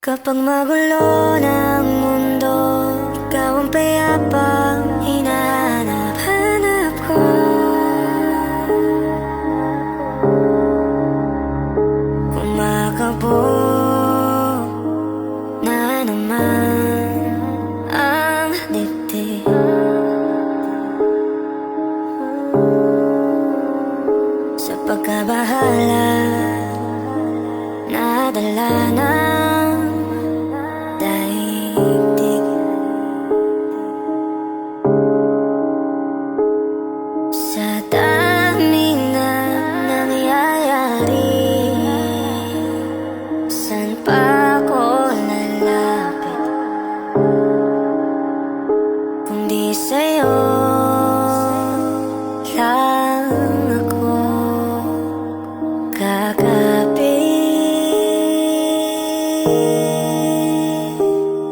Kapag magulo ng mundo, ikaw ang payapang hinahanap-hanap ko. Kumakabog na naman ang dibdib. Sa pagkabahala, nadala ng daigdig. Sa dami na nangyayari, saan pa ako lalapit kundi sa'yo lang ako kakapit.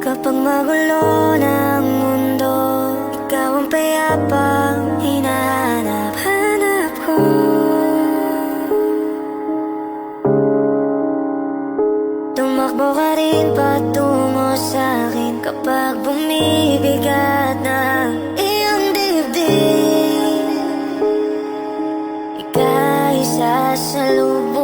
Kapag magulo ng mundo, ikaw ang payapang hinahanap-hanap ko. Tumakbo ka rin patungo sa'kin kapag bumibigat na iyong dibdib. Ika'y sasalubungin.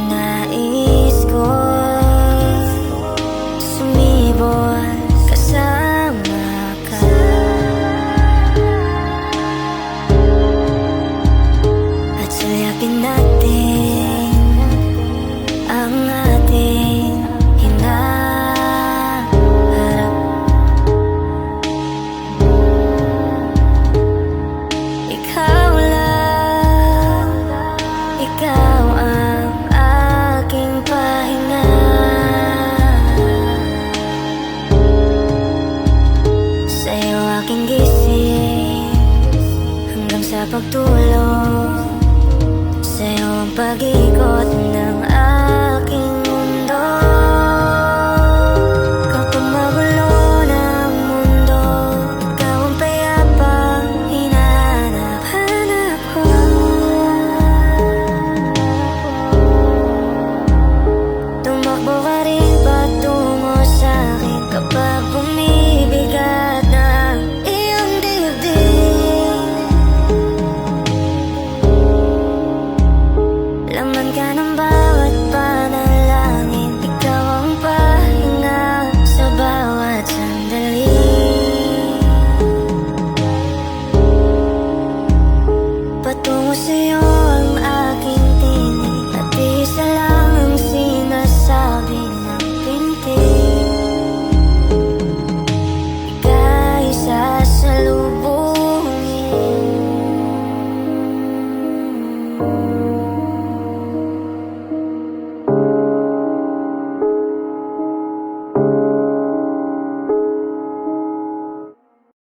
Nais ko sumibol kasama ka, at suyapin natin ang ating hinaharap. Ikaw lang, ikaw ang aking pahinga. Sa'yo aking gising hanggang sa pagtulog. Sa'yo ang pag-ikot na